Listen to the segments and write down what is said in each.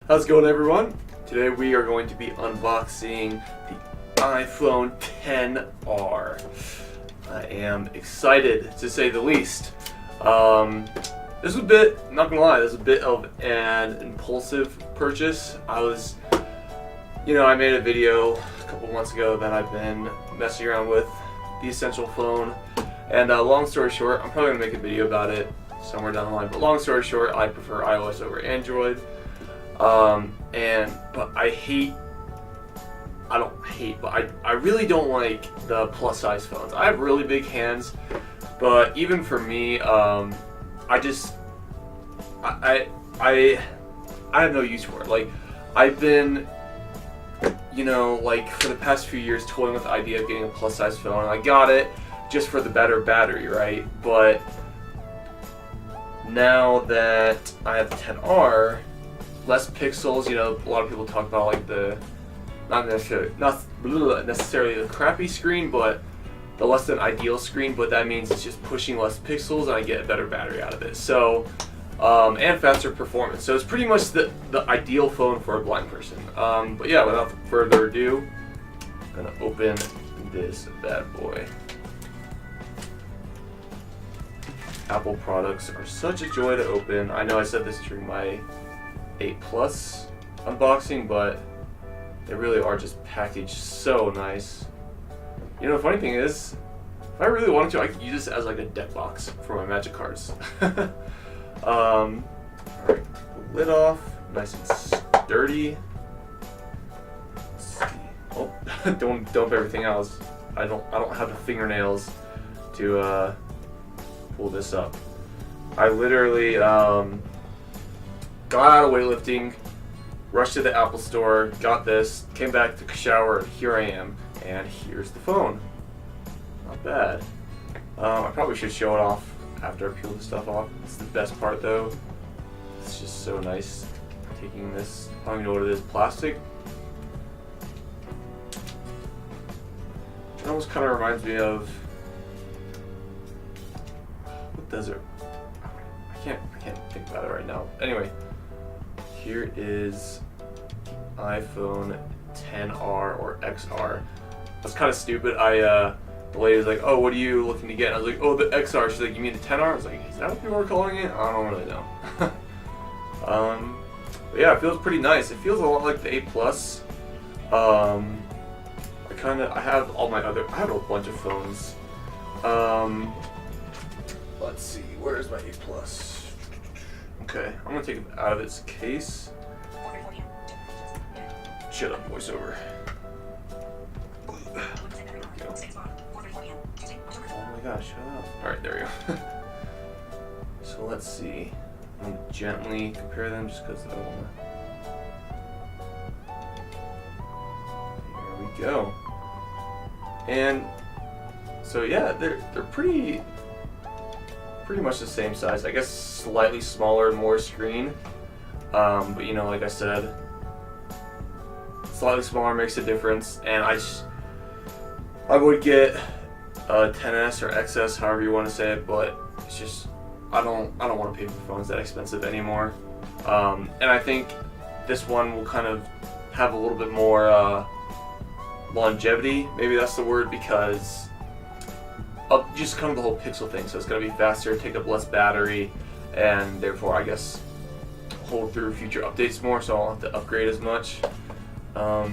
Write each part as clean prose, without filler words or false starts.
How's it going, everyone? Today we are going to be unboxing the iPhone XR. I am excited, to say the least. This was a bit, not gonna lie, this was a bit of an impulsive purchase. I made a video a couple months ago that I've been messing around with the Essential phone. And long story short, I'm probably gonna make a video about it somewhere down the line. But long story short, I prefer iOS over Android. But I really don't like the plus size phones. I have really big hands, but even for me, I have no use for it. Like, I've been, for the past few years toying with the idea of getting a plus size phone, and I got it just for the better battery, right? But now that I have the XR, less pixels, a lot of people talk about like not necessarily the crappy screen, but the less than ideal screen, but that means it's just pushing less pixels and I get a better battery out of it. So, and faster performance. So it's pretty much the ideal phone for a blind person. But yeah, without further ado, I'm gonna open this bad boy. Apple products are such a joy to open. I know I said this during my 8 Plus unboxing, but they really are just packaged so nice. The funny thing is, if I really wanted to, I could use this as like a deck box for my Magic cards. Alright, lid off, nice and sturdy. Let's see. Oh, don't dump everything else. I don't have the fingernails to pull this up. I literally got out of weightlifting, rushed to the Apple store, got this, came back, took a shower, and here I am, and here's the phone. Not bad. I probably should show it off after I peel the stuff off. It's the best part though. It's just so nice taking this, I don't even know what it is, plastic? It almost kind of reminds me of, what does it? I can't think about it right now. Anyway, here is iPhone XR or XR. That's kind of stupid. The lady was like, "Oh, what are you looking to get?" And I was like, "Oh, the XR." She's like, "You mean the XR?" I was like, "Is that what people are calling it?" I don't really know. But yeah, it feels pretty nice. It feels a lot like the 8 Plus. I have I have a bunch of phones. Let's see, where's my 8 Plus? Okay, I'm gonna take it out of its case. Shut up, voiceover. Oh my gosh, shut up. Alright, there we go. So let's see. I'm gonna gently compare them just because I don't wanna. There we go. And so yeah, they're pretty much the same size. I guess slightly smaller, more screen. But like I said, slightly smaller makes a difference. And I would get a 10S or XS, however you want to say it, but it's just I don't want to pay for phones that expensive anymore. And I think this one will kind of have a little bit more longevity. Maybe that's the word, because of just kind of the whole pixel thing. So it's going to be faster, take up less battery, and therefore I guess hold through future updates more, so I won't have to upgrade as much. Yeah,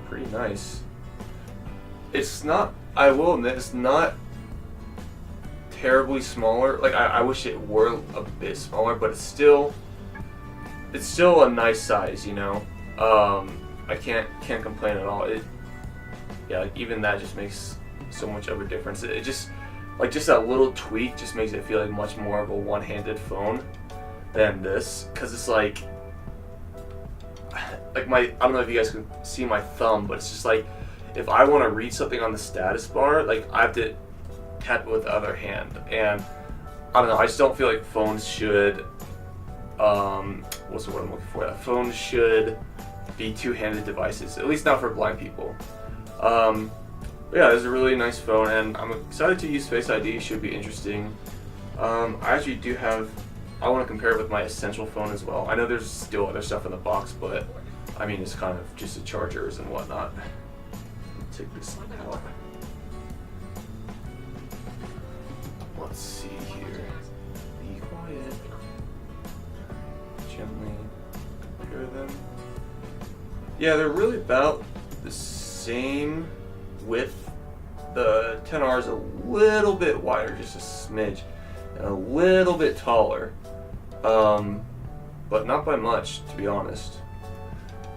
pretty nice. It's not, I will admit, it's not terribly smaller. Like, I wish it were a bit smaller, but it's still a nice size, I can't complain at all. Yeah, like, even that just makes so much of a difference. It just, just that little tweak just makes it feel like much more of a one-handed phone than this. Cause it's I don't know if you guys can see my thumb, but it's just like, if I want to read something on the status bar, I have to tap it with the other hand. And I don't know, I just don't feel like phones should, what's the word I'm looking for? That phones should be two-handed devices, at least not for blind people. Yeah, this is a really nice phone, and I'm excited to use Face ID. Should be interesting. I actually do have I want to compare it with my Essential phone as well. I know there's still other stuff in the box, but I mean it's kind of just the chargers and whatnot. Take this out. Let's see here. Be quiet. Gently compare them. Yeah, they're really about the same width. The 10R is a little bit wider, just a smidge, and a little bit taller, but not by much, to be honest.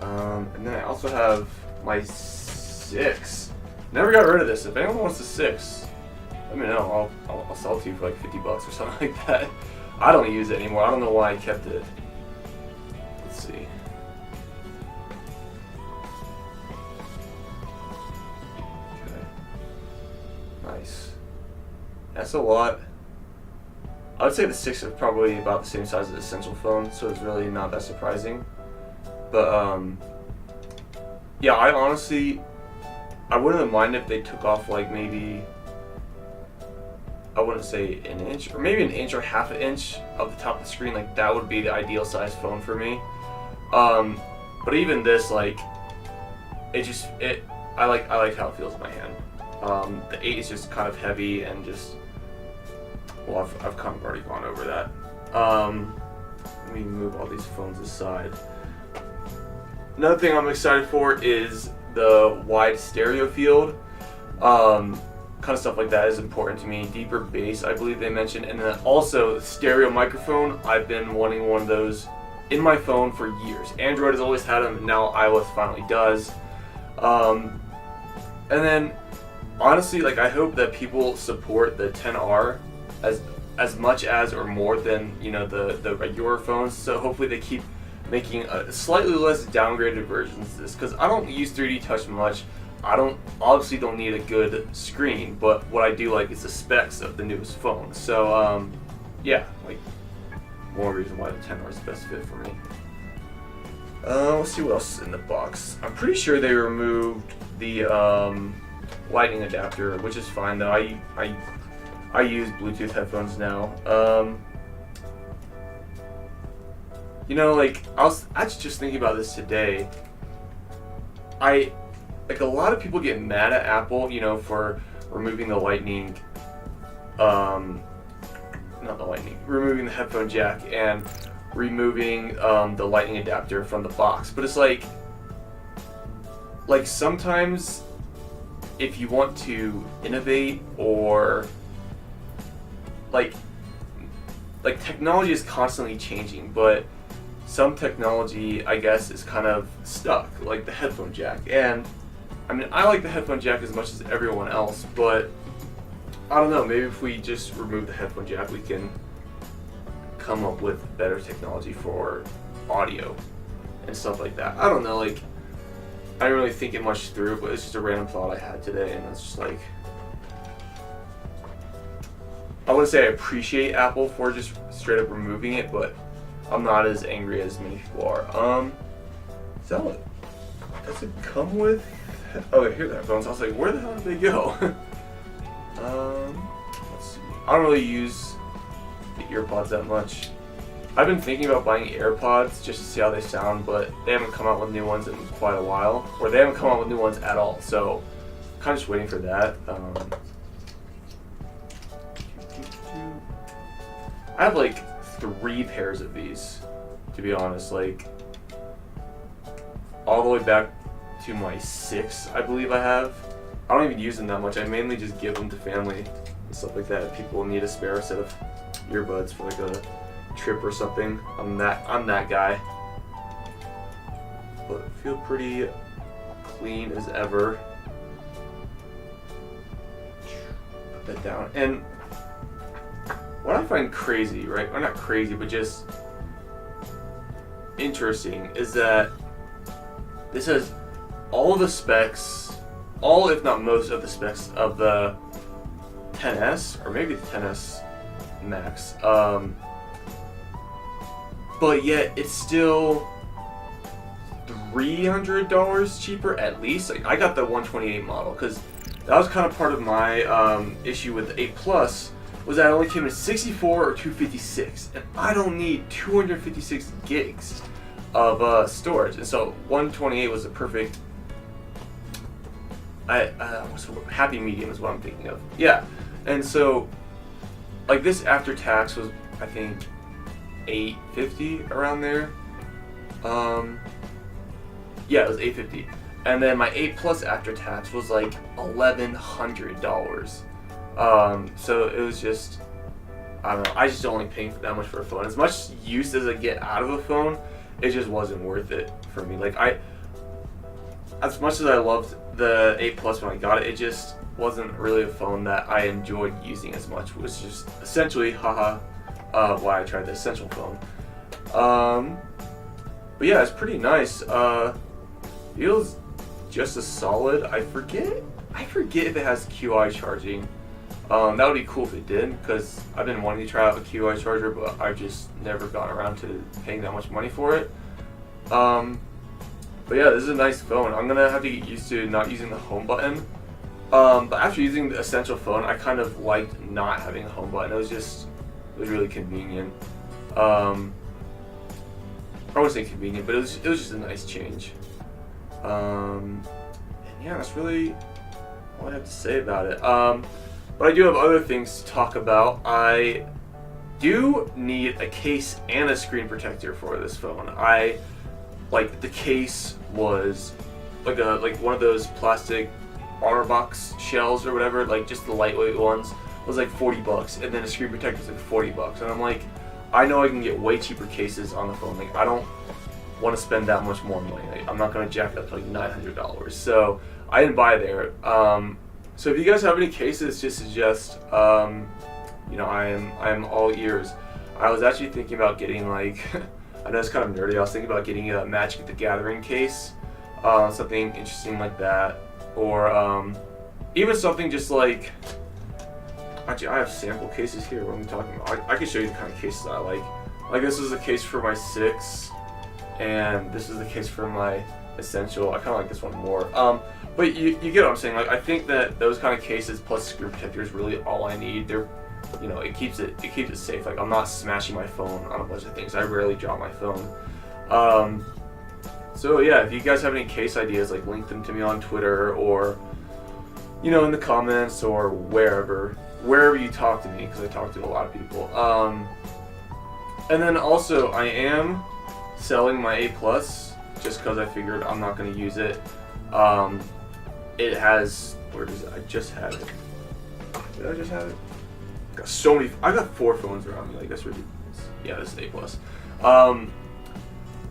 And then I also have my 6. Never got rid of this. If anyone wants the 6, let me know. I'll sell it to you for like $50 or something like that. I don't use it anymore. I don't know why I kept it. Let's see. Okay. Nice. That's a lot. I would say the 6 is probably about the same size as the Essential phone, so it's really not that surprising. But yeah, I honestly, I wouldn't have minded if they took off like maybe, I wouldn't say an inch, or maybe an inch or half an inch of the top of the screen. Like that would be the ideal size phone for me. But even this, like, I like how it feels in my hand. The 8 is just kind of heavy and just, well, I've kind of already gone over that. Let me move all these phones aside. Another thing I'm excited for is the wide stereo field. Kind of stuff like that is important to me. Deeper bass, I believe they mentioned, and then also stereo microphone. I've been wanting one of those in my phone for years. Android has always had them, and now iOS finally does. And then, honestly, like I hope that people support the 10R as much as or more than, you know, the regular phones. So hopefully they keep making a slightly less downgraded versions of this, because I don't use 3D Touch much. I obviously don't need a good screen, but what I do like is the specs of the newest phone. So yeah, like more reason why the 10R is the best fit for me. Let's see what else is in the box. I'm pretty sure they removed the lightning adapter, which is fine though. I use Bluetooth headphones now. You know, like I was actually just thinking about this today. Like a lot of people get mad at Apple, you know, for removing the lightning, removing the headphone jack and removing the lightning adapter from the box. But it's like sometimes if you want to innovate or like technology is constantly changing, but some technology, I guess, is kind of stuck, like the headphone jack. And I mean, I like the headphone jack as much as everyone else, but I don't know, maybe if we just remove the headphone jack, we can come up with better technology for audio and stuff like that. I don't know, like, I didn't really think it much through, but it's just a random thought I had today, and it's just like, I wouldn't say I appreciate Apple for just straight up removing it, but I'm not as angry as many people are. Does it come with? Oh, here the headphones. I was like, where the hell did they go? Let's see. I don't really use the earpods that much. I've been thinking about buying AirPods just to see how they sound, but they haven't come out with new ones in quite a while, or they haven't come out with new ones at all. So, kind of just waiting for that. I have like 3 pairs of these, to be honest, like all the way back to my 6, I believe I have. I don't even use them that much. I mainly just give them to family and stuff like that. If people need a spare set of earbuds for like a trip or something, I'm that guy. But feel pretty clean as ever. Put that down. And what I find crazy, right, or not crazy, but just interesting, is that this has all the specs, all if not most of the specs of the 10s, or maybe the 10s Max, but yet it's still $300 cheaper at least. Like, I got the 128 model because that was kind of part of my issue with the 8 Plus. was that it only came in 64 or 256, and I don't need 256 gigs of storage, and so 128 was the perfect. Happy medium is what I'm thinking of. Yeah, and so like this after tax was, I think, $850 around there. Yeah, it was $850, and then my 8 Plus after tax was like $1,100. So it was just, I don't know. I just don't like paying that much for a phone. As much use as I get out of a phone, it just wasn't worth it for me. Like as much as I loved the 8 Plus when I got it, it just wasn't really a phone that I enjoyed using as much, which is just essentially, why I tried the Essential phone. But yeah, it's pretty nice. Feels just as solid. I forget if it has QI charging. That would be cool if it did, because I've been wanting to try out a QI charger, but I've just never gotten around to paying that much money for it. But yeah, this is a nice phone. I'm gonna have to get used to not using the home button. But after using the Essential phone, I kind of liked not having a home button. It was really convenient. I wouldn't say convenient, but it was just a nice change. And yeah, that's really all I have to say about it. But I do have other things to talk about. I do need a case and a screen protector for this phone. The case was like one of those plastic armor box shells or whatever, like just the lightweight ones, was like $40, and then a screen protector was like $40. And I'm like, I know I can get way cheaper cases on the phone. Like, I don't want to spend that much more money. Like, I'm not going to jack it up to like $900. So I didn't buy there. So if you guys have any cases, just suggest. I'm all ears. I was actually thinking about getting like, I know it's kind of nerdy. I was thinking about getting a Magic the Gathering case, something interesting like that, or even something just like. Actually, I have sample cases here. What am I talking about? I can show you the kind of cases I like. Like, this is the case for my 6, and this is the case for my Essential. I kind of like this one more. But you get what I'm saying. Like, I think that those kind of cases plus screen protector is really all I need. They're, it keeps it safe. Like, I'm not smashing my phone on a bunch of things. I rarely drop my phone. So yeah, if you guys have any case ideas, like, link them to me on Twitter or, in the comments or wherever you talk to me, because I talk to a lot of people. And then also, I am selling my 8 Plus just because I figured I'm not going to use it. It has, where is it? I just had it. Did I just have it? Got so many. I got 4 phones around me. Like, that's ridiculous. Yeah, this is 8 Plus. What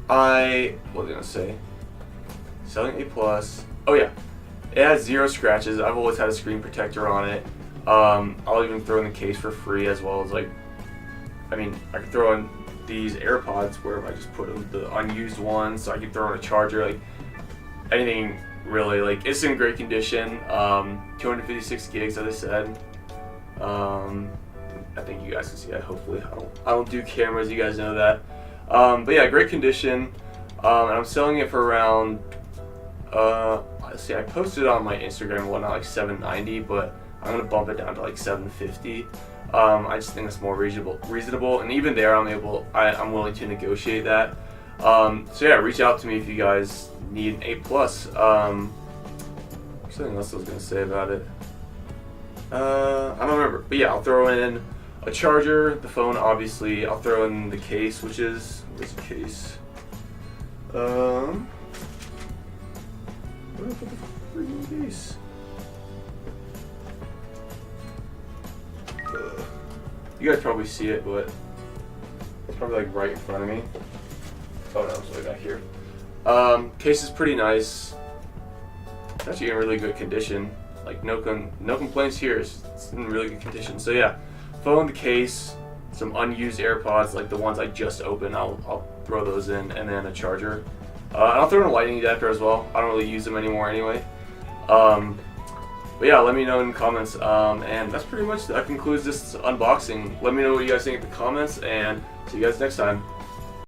was I gonna say? Selling 8 Plus. Oh yeah, it has 0 scratches. I've always had a screen protector on it. I'll even throw in the case for free, as well as I could throw in these AirPods where I just put in the unused ones, so I can throw in a charger, like anything really. Like, it's in great condition. 256 gigs, as I said. I think you guys can see that. Hopefully, I don't do cameras. You guys know that. But yeah, great condition. And I'm selling it for around. Let's see, I posted on my Instagram and whatnot like $790, but I'm gonna bump it down to like $750. I just think it's more reasonable, and even there, I'm willing to negotiate that. So yeah, reach out to me if you guys need an 8 Plus. Something else I was gonna say about it. I don't remember, but yeah, I'll throw in a charger, the phone, obviously. I'll throw in the case, where's the case? Where did I put the freaking case? You guys probably see it, but it's probably like right in front of me. Oh no, it's way back here. Case is pretty nice. It's actually in really good condition. Like, no complaints here. It's in really good condition. So yeah, phone, the case, some unused AirPods, like the ones I just opened. I'll throw those in, and then a charger. And I'll throw in a lightning adapter as well. I don't really use them anymore anyway. But yeah, let me know in the comments. And that concludes this unboxing. Let me know what you guys think in the comments, and see you guys next time.